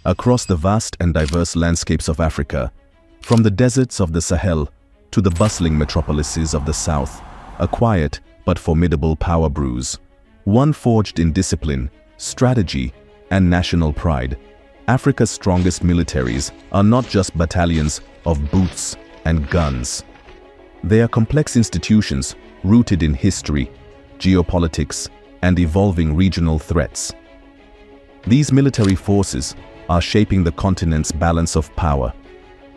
across the vast and diverse landscapes of Africa, from the deserts of the Sahel to the bustling metropolises of the south, a quiet but formidable power brews, one forged in discipline, strategy, and national pride. Africa's strongest militaries are not just battalions of boots and guns. They are complex institutions rooted in history, geopolitics, and evolving regional threats. These military forces are shaping the continent's balance of power,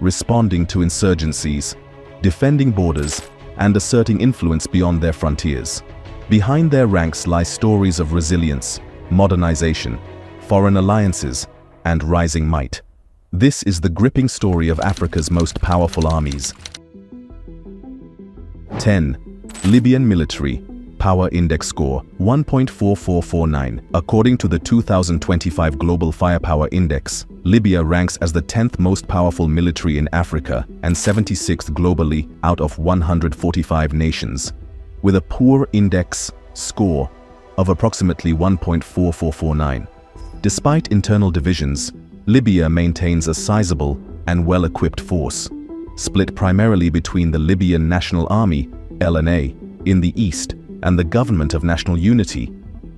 responding to insurgencies, defending borders, and asserting influence beyond their frontiers. Behind their ranks lie stories of resilience, modernization, foreign alliances, and rising might. This is the gripping story of Africa's most powerful armies. 10. Libyan military power index score 1.4449. According to the 2025 Global Firepower Index, Libya ranks as the 10th most powerful military in Africa and 76th globally out of 145 nations, with a poor index score of approximately 1.4449. Despite internal divisions, Libya maintains a sizable and well-equipped force, split primarily between the Libyan National Army, LNA, in the east and the Government of National Unity,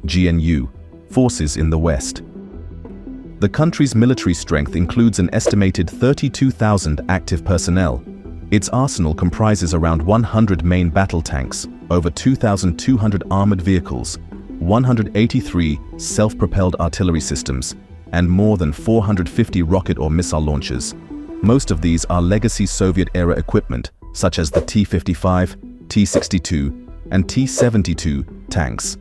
GNU, forces in the west. The country's military strength includes an estimated 32,000 active personnel. Its arsenal comprises around 100 main battle tanks, over 2,200 armored vehicles, 183 self-propelled artillery systems, and more than 450 rocket or missile launchers. Most of these are legacy Soviet-era equipment, such as the T-55, T-62, and T-72 tanks,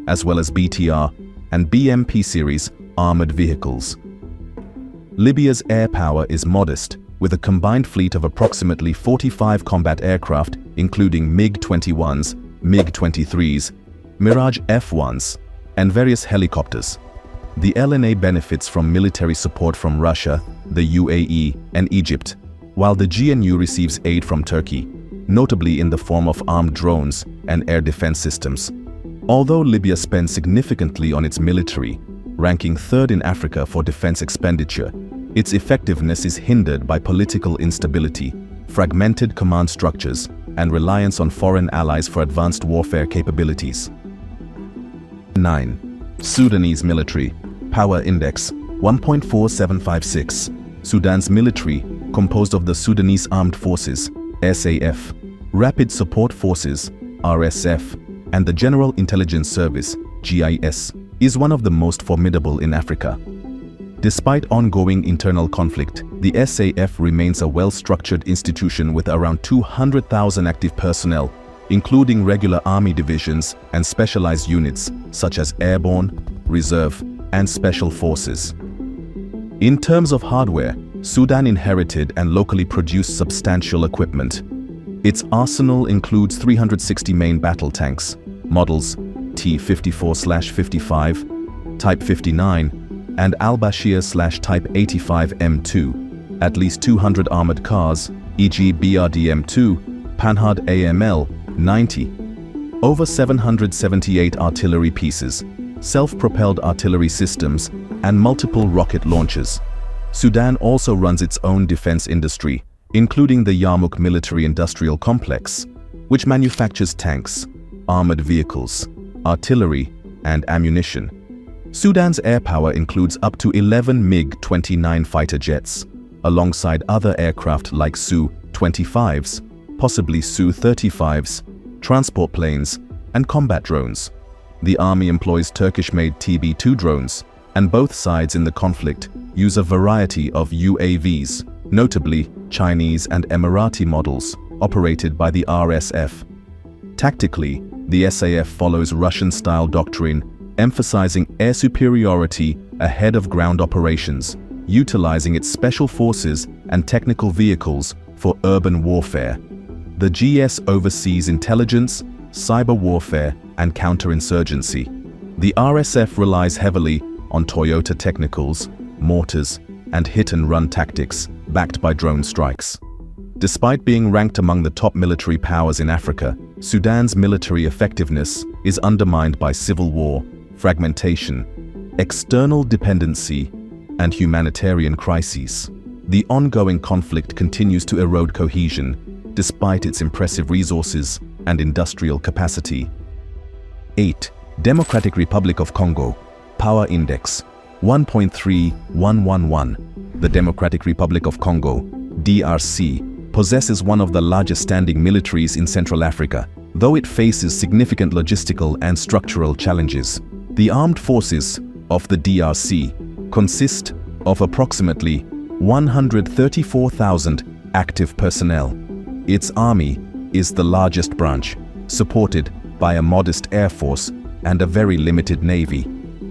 as well as BTR and BMP series armored vehicles. Libya's air power is modest, with a combined fleet of approximately 45 combat aircraft, including MiG-21s, MiG-23s, Mirage F1s, and various helicopters. The LNA benefits from military support from Russia, the UAE, and Egypt, while the GNU receives aid from Turkey, notably in the form of armed drones and air defense systems. Although Libya spends significantly on its military, ranking third in Africa for defense expenditure, its effectiveness is hindered by political instability, fragmented command structures, and reliance on foreign allies for advanced warfare capabilities. 9. Sudanese military power index 1.4756. Sudan's military, composed of the Sudanese Armed Forces, SAF, Rapid Support Forces, RSF, and the General Intelligence Service, GIS, is one of the most formidable in Africa. Despite ongoing internal conflict, the SAF remains a well-structured institution with around 200,000 active personnel, including regular army divisions and specialized units such as airborne, reserve, and special forces. In terms of hardware, Sudan inherited and locally produced substantial equipment. Its arsenal includes 360 main battle tanks, models T-54/55, Type 59, and Al-Bashir/Type 85 M2, at least 200 armored cars, e.g. BRDM-2, Panhard AML-90, over 778 artillery pieces, self-propelled artillery systems, and multiple rocket launchers. Sudan also runs its own defense industry, including the Yarmouk Military-Industrial Complex, which manufactures tanks, armored vehicles, artillery, and ammunition. Sudan's air power includes up to 11 MiG-29 fighter jets, alongside other aircraft like Su-25s, possibly Su-35s, transport planes, and combat drones. The army employs Turkish-made TB2 drones, and both sides in the conflict use a variety of UAVs, notably Chinese and Emirati models, operated by the RSF. Tactically, the SAF follows Russian-style doctrine, emphasizing air superiority ahead of ground operations, utilizing its special forces and technical vehicles for urban warfare. The GS oversees intelligence, cyber warfare, and counterinsurgency. The RSF relies heavily on Toyota technicals, mortars, and hit-and-run tactics backed by drone strikes. Despite being ranked among the top military powers in Africa, Sudan's military effectiveness is undermined by civil war, fragmentation, external dependency, and humanitarian crises. The ongoing conflict continues to erode cohesion, despite its impressive resources and industrial capacity. 8. Democratic Republic of Congo. Power Index 1.3111. The Democratic Republic of Congo, DRC, possesses one of the largest standing militaries in Central Africa, though it faces significant logistical and structural challenges. The armed forces of the DRC consist of approximately 134,000 active personnel. Its army is the largest branch, supported by a modest air force and a very limited navy,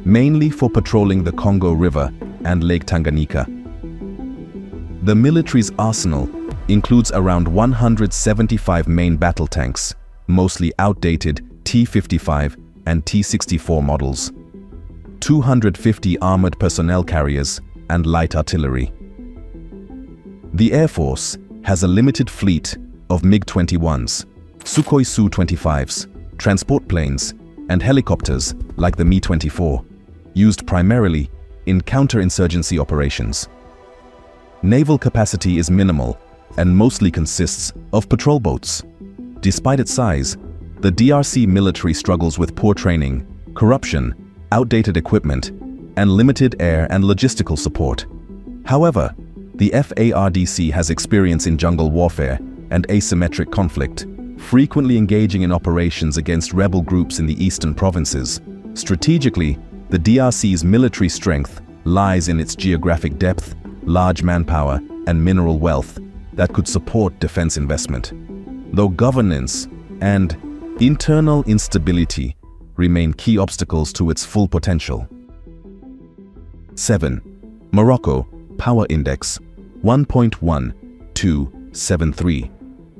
mainly for patrolling the Congo River and Lake Tanganyika. The military's arsenal includes around 175 main battle tanks, mostly outdated T-55 and T-64 models, 250 armored personnel carriers, and light artillery. The Air Force has a limited fleet of MiG-21s, Sukhoi Su-25s, transport planes, and helicopters like the Mi-24, used primarily in counterinsurgency operations. Naval capacity is minimal and mostly consists of patrol boats. Despite its size, the DRC military struggles with poor training, corruption, outdated equipment, and limited air and logistical support. However, the FARDC has experience in jungle warfare and asymmetric conflict, frequently engaging in operations against rebel groups in the eastern provinces. Strategically, the DRC's military strength lies in its geographic depth, large manpower, and mineral wealth that could support defense investment, though governance and internal instability remain key obstacles to its full potential. 7. Morocco, Power Index 1.1273.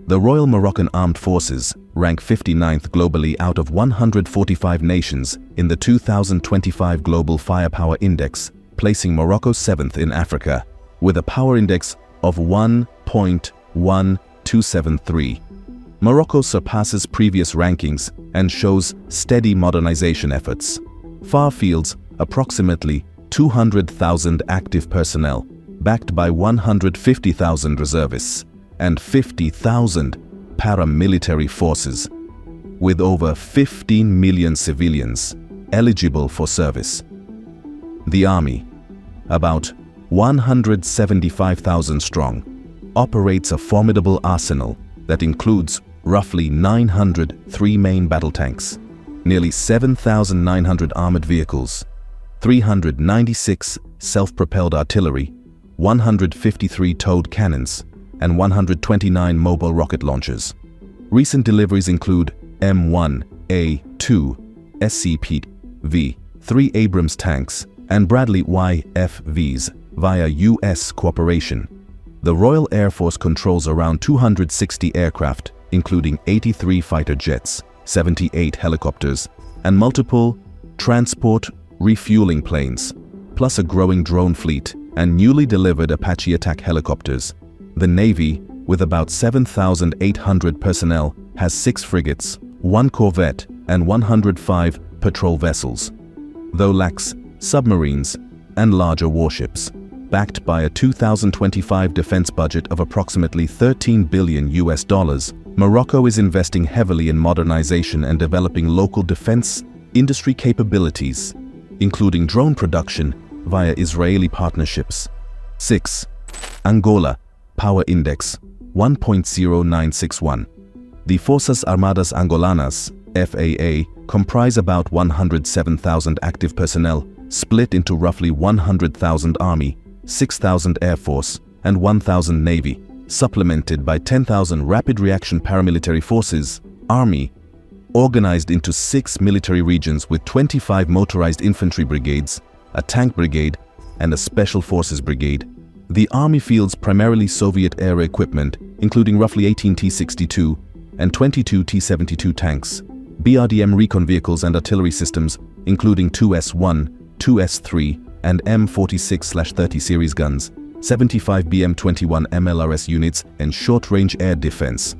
The Royal Moroccan Armed Forces rank 59th globally out of 145 nations in the 2025 Global Firepower Index, placing Morocco 7th in Africa, with a power index of 1.1273. Morocco surpasses previous rankings and shows steady modernization efforts. FAR fields approximately 200,000 active personnel, backed by 150,000 reservists and 50,000 paramilitary forces, with over 15 million civilians eligible for service. The army, about 175,000 strong, operates a formidable arsenal that includes roughly 903 main battle tanks, nearly 7,900 armored vehicles, 396 self-propelled artillery, 153 towed cannons, and 129 mobile rocket launchers. Recent deliveries include M1A2 SCP-V3 Abrams tanks and Bradley YFVs via U.S. cooperation. The Royal Air Force controls around 260 aircraft, including 83 fighter jets, 78 helicopters, and multiple transport refueling planes, plus a growing drone fleet and newly delivered Apache attack helicopters. The Navy, with about 7,800 personnel, has 6 frigates, 1 corvette, and 105 patrol vessels, though lacks submarines and larger warships. Backed by a 2025 defense budget of approximately $13 billion, Morocco is investing heavily in modernization and developing local defense industry capabilities, including drone production via Israeli partnerships. 6. Angola, Power Index 1.0961. The Forças Armadas Angolanas, FAA, comprise about 107,000 active personnel, split into roughly 100,000 Army, 6,000 Air Force, and 1,000 Navy, supplemented by 10,000 Rapid Reaction Paramilitary Forces, Army, organized into 6 military regions with 25 motorized infantry brigades, a tank brigade, and a special forces brigade. The Army fields primarily Soviet-era equipment, including roughly 18 T-62 and 22 T-72 tanks, BRDM recon vehicles and artillery systems, including 2S-1, 2S-3, and M46/30 series guns, 75 BM-21 MLRS units, and short-range air defense.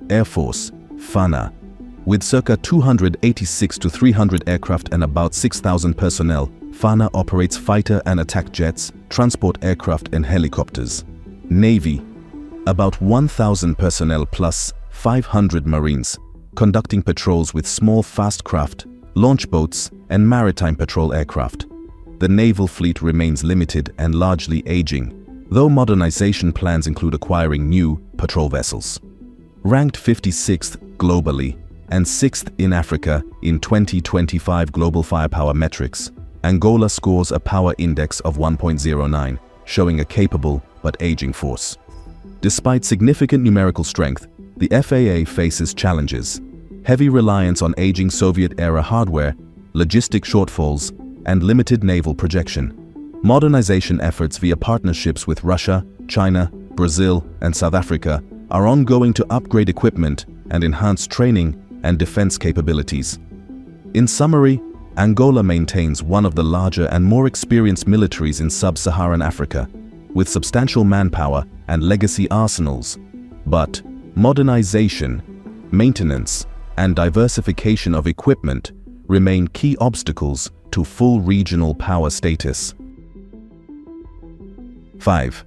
Air Force, FANA, with circa 286 to 300 aircraft and about 6,000 personnel, FANA operates fighter and attack jets, transport aircraft and helicopters. Navy, about 1,000 personnel plus 500 Marines, conducting patrols with small fast craft, launch boats and maritime patrol aircraft. The naval fleet remains limited and largely aging, though modernization plans include acquiring new patrol vessels. Ranked 56th globally and 6th in Africa in 2025 global firepower metrics, Angola scores a power index of 1.09, showing a capable but aging force. Despite significant numerical strength, the FAA faces challenges: heavy reliance on aging Soviet-era hardware, logistic shortfalls, and limited naval projection. Modernization efforts via partnerships with Russia, China, Brazil, and South Africa are ongoing to upgrade equipment and enhance training and defense capabilities. In summary, Angola maintains one of the larger and more experienced militaries in sub-Saharan Africa, with substantial manpower and legacy arsenals. But modernization, maintenance, and diversification of equipment remain key obstacles to full regional power status. 5.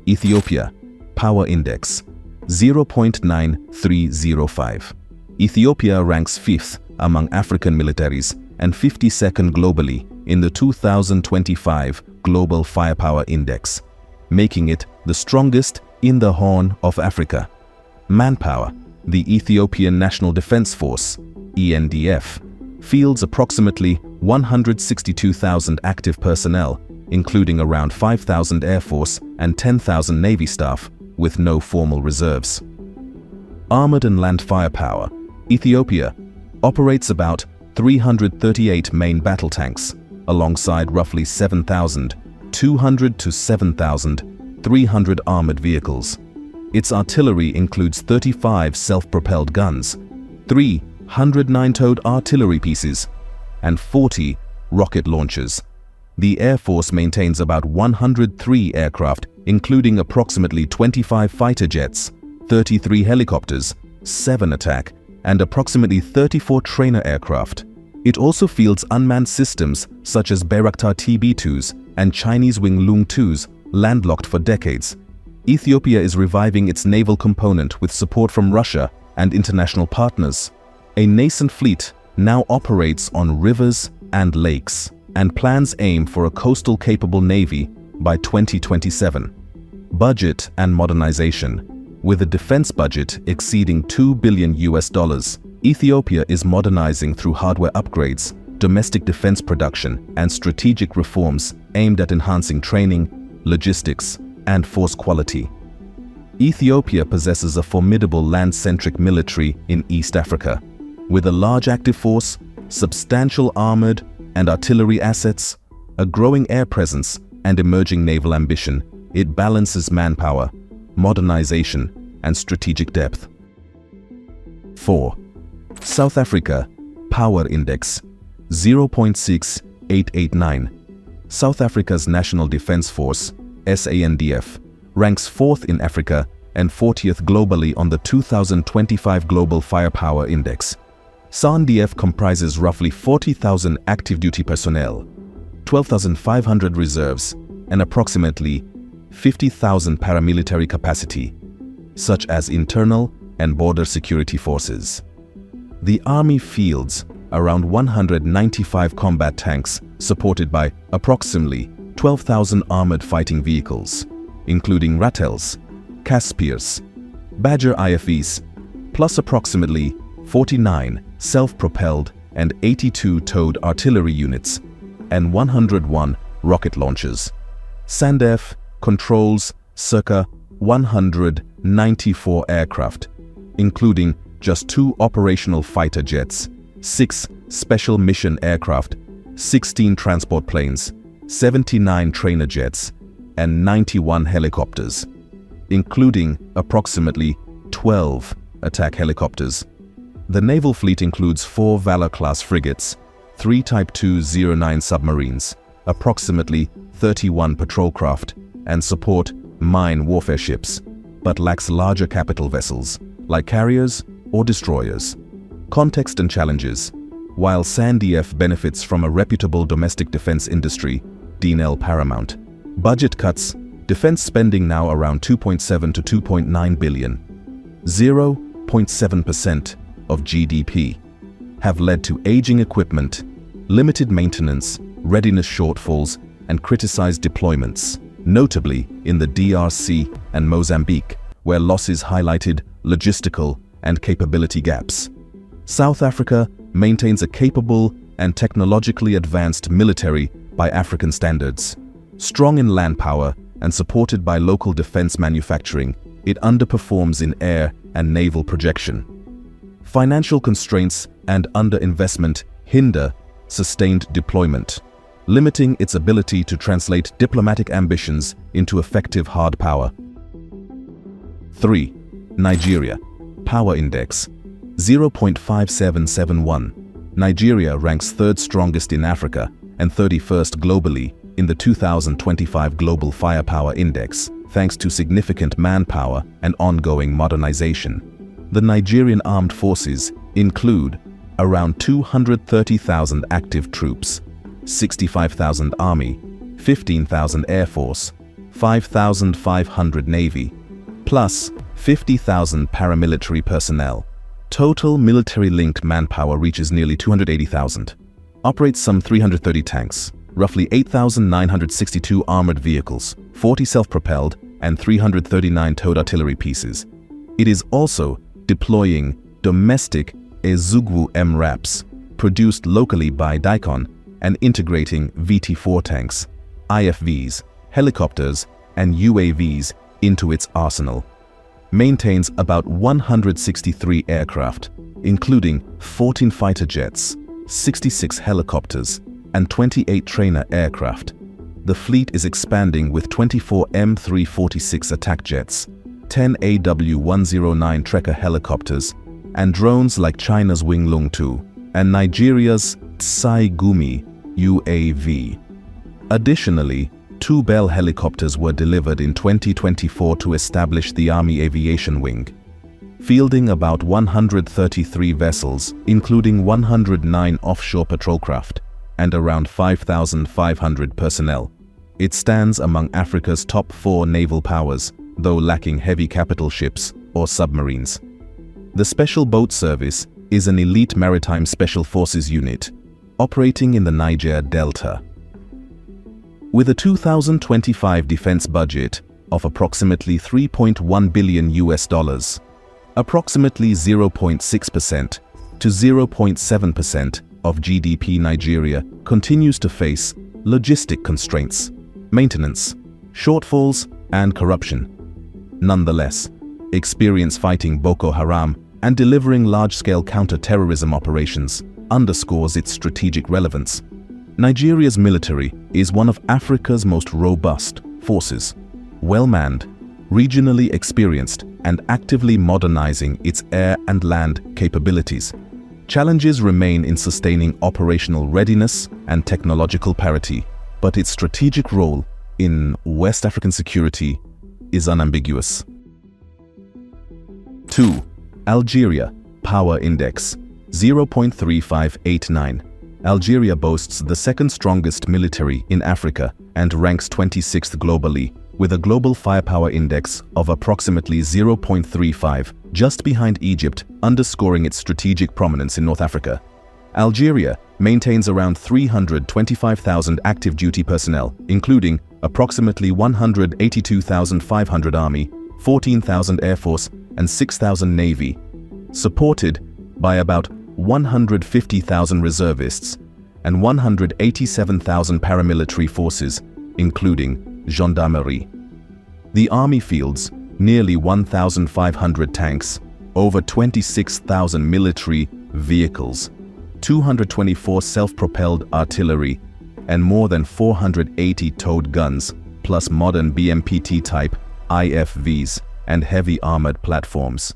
Ethiopia, Power Index, 0.9305. Ethiopia ranks 5th among African militaries and 52nd globally in the 2025 Global Firepower Index, making it the strongest in the Horn of Africa. Manpower, the Ethiopian National Defense Force, ENDF, fields approximately 162,000 active personnel, including around 5,000 Air Force and 10,000 Navy staff, with no formal reserves. Armored and land firepower, Ethiopia operates about 338 main battle tanks, alongside roughly 7,200 to 7,300 armored vehicles. Its artillery includes 35 self-propelled guns, 3 109-toed artillery pieces, and 40 rocket launchers. The Air Force maintains about 103 aircraft, including approximately 25 fighter jets, 33 helicopters, 7 attack, and approximately 34 trainer aircraft. It also fields unmanned systems such as Bayraktar TB2s and Chinese Wing Lung 2s, landlocked for decades. Ethiopia is reviving its naval component with support from Russia and international partners. A nascent fleet now operates on rivers and lakes, and plans aim for a coastal-capable navy by 2027. Budget and modernization. With a defense budget exceeding $2 billion, Ethiopia is modernizing through hardware upgrades, domestic defense production, and strategic reforms aimed at enhancing training, logistics, and force quality. Ethiopia possesses a formidable land-centric military in East Africa. With a large active force, substantial armored and artillery assets, a growing air presence, and emerging naval ambition, it balances manpower, modernization, and strategic depth. 4. South Africa, Power Index, 0.6889. South Africa's National Defense Force, SANDF, ranks 4th in Africa and 40th globally on the 2025 Global Firepower Index. SANDF comprises roughly 40,000 active duty personnel, 12,500 reserves, and approximately 50,000 paramilitary capacity, such as internal and border security forces. The Army fields around 195 combat tanks supported by approximately 12,000 armored fighting vehicles, including Rattels, Caspiers, Badger IFVs, plus approximately 49 self-propelled and 82 towed artillery units and 101 rocket launchers. SANDF controls circa 194 aircraft, including just 2 operational fighter jets, 6 special mission aircraft, 16 transport planes, 79 trainer jets, and 91 helicopters, including approximately 12 attack helicopters. The naval fleet includes 4 Valor-class frigates, 3 Type 209 submarines, approximately 31 patrol craft, and support mine warfare ships, but lacks larger capital vessels like carriers or destroyers. Context and challenges. While SANDF benefits from a reputable domestic defense industry, DNL paramount. Budget cuts, defense spending now around 2.7 to 2.9 billion, 0.7% of GDP, have led to aging equipment, limited maintenance, readiness shortfalls, and criticized deployments, notably in the DRC and Mozambique, where losses highlighted logistical and capability gaps. South Africa maintains a capable and technologically advanced military by African standards. Strong in land power and supported by local defense manufacturing, it underperforms in air and naval projection. Financial constraints and underinvestment hinder sustained deployment, limiting its ability to translate diplomatic ambitions into effective hard power. 3. Nigeria. Power Index 0.5771. Nigeria ranks third strongest in Africa and 31st globally in the 2025 Global Firepower Index, thanks to significant manpower and ongoing modernization. The Nigerian armed forces include around 230,000 active troops, 65,000 Army, 15,000 Air Force, 5,500 Navy, plus 50,000 paramilitary personnel. Total military-linked manpower reaches nearly 280,000. Operates some 330 tanks, roughly 8,962 armored vehicles, 40 self-propelled, and 339 towed artillery pieces. It is also deploying domestic Ezugwu MRAPs, produced locally by Dicon, and integrating VT-4 tanks, IFVs, helicopters, and UAVs into its arsenal. Maintains about 163 aircraft, including 14 fighter jets, 66 helicopters, and 28 trainer aircraft. The fleet is expanding with 24 M346 attack jets, 10 AW109 Trekker helicopters, and drones like China's Winglong 2 and Nigeria's Tsai Gumi UAV. Additionally, 2 Bell helicopters were delivered in 2024 to establish the Army Aviation Wing, fielding about 133 vessels, including 109 offshore patrol craft, and around 5,500 personnel. It stands among Africa's top 4 naval powers, though lacking heavy capital ships or submarines. The Special Boat Service is an elite maritime special forces unit, operating in the Niger Delta. With a 2025 defense budget of approximately $3.1 billion, approximately 0.6% to 0.7% of GDP, Nigeria continues to face logistic constraints, maintenance, shortfalls, and corruption. Nonetheless, experience fighting Boko Haram and delivering large-scale counter-terrorism operations underscores its strategic relevance. Nigeria's military is one of Africa's most robust forces, well-manned, regionally experienced, and actively modernizing its air and land capabilities. Challenges remain in sustaining operational readiness and technological parity, but its strategic role in West African security is unambiguous. 2. Algeria. Power Index 0.3589. Algeria boasts the second strongest military in Africa and ranks 26th globally, with a global firepower index of approximately 0.35, just behind Egypt, underscoring its strategic prominence in North Africa. Algeria maintains around 325,000 active duty personnel, including approximately 182,500 Army, 14,000 Air Force, and 6,000 Navy, supported by about 150,000 reservists and 187,000 paramilitary forces, including gendarmerie. The army fields nearly 1,500 tanks, over 26,000 military vehicles, 224 self-propelled artillery, and more than 480 towed guns, plus modern BMPT-type IFVs and heavy armored platforms.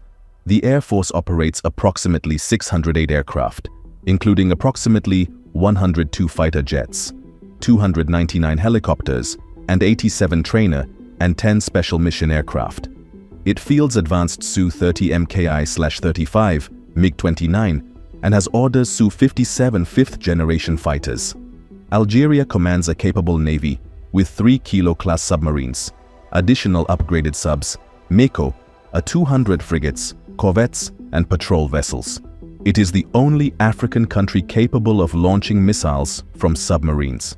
The Air Force operates approximately 608 aircraft, including approximately 102 fighter jets, 299 helicopters, and 87 trainer and 10 special mission aircraft. It fields advanced Su-30 MKI/35, MiG-29, and has orders Su-57 fifth-generation fighters. Algeria commands a capable navy with 3 Kilo-class submarines, additional upgraded subs, MECO, a 200 frigates, corvettes, and patrol vessels. It is the only African country capable of launching missiles from submarines.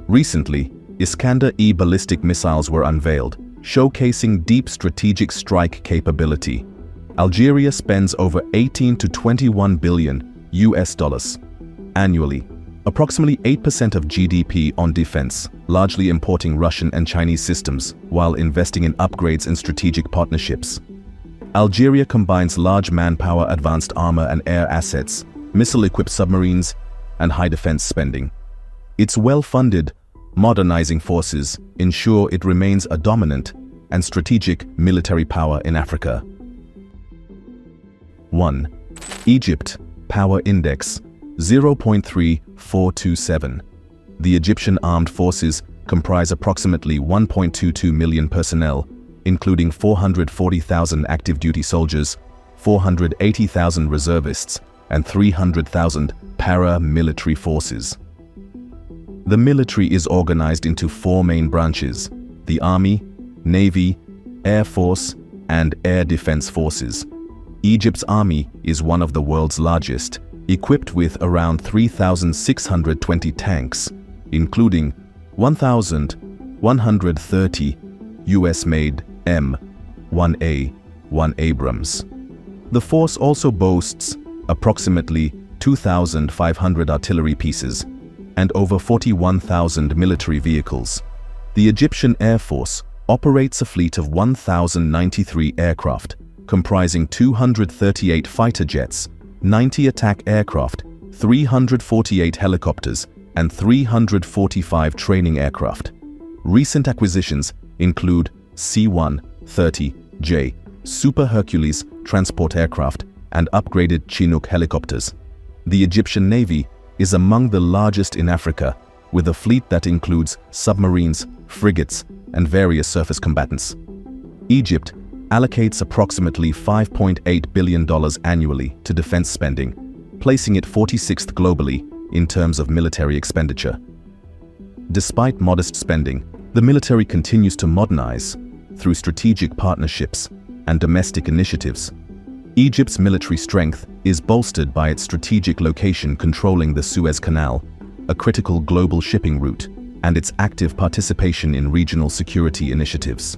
Recently, Iskander-E ballistic missiles were unveiled, showcasing deep strategic strike capability. Algeria spends over 18 to 21 billion US dollars annually, approximately 8% of GDP on defense, largely importing Russian and Chinese systems, while investing in upgrades and strategic partnerships. Algeria combines large manpower, advanced armor and air assets, missile-equipped submarines, and high defense spending. Its well-funded, modernizing forces ensure it remains a dominant and strategic military power in Africa. 1. Egypt, Power Index 0.3427. The Egyptian armed forces comprise approximately 1.22 million personnel, including 440,000 active duty soldiers, 480,000 reservists, and 300,000 paramilitary forces. The military is organized into 4 main branches: the Army, Navy, Air Force, and Air Defense Forces. Egypt's army is one of the world's largest, equipped with around 3,620 tanks, including 1,130 US-made M1A1 Abrams. The force also boasts approximately 2,500 artillery pieces and over 41,000 military vehicles. The Egyptian Air Force operates a fleet of 1,093 aircraft, comprising 238 fighter jets, 90 attack aircraft, 348 helicopters, and 345 training aircraft. Recent acquisitions include C-130J Super Hercules transport aircraft and upgraded Chinook helicopters. The Egyptian Navy is among the largest in Africa, with a fleet that includes submarines, frigates, and various surface combatants. Egypt allocates approximately $5.8 billion annually to defense spending, placing it 46th globally in terms of military expenditure. Despite modest spending, the military continues to modernize through strategic partnerships and domestic initiatives. Egypt's military strength is bolstered by its strategic location controlling the Suez Canal, a critical global shipping route, and its active participation in regional security initiatives.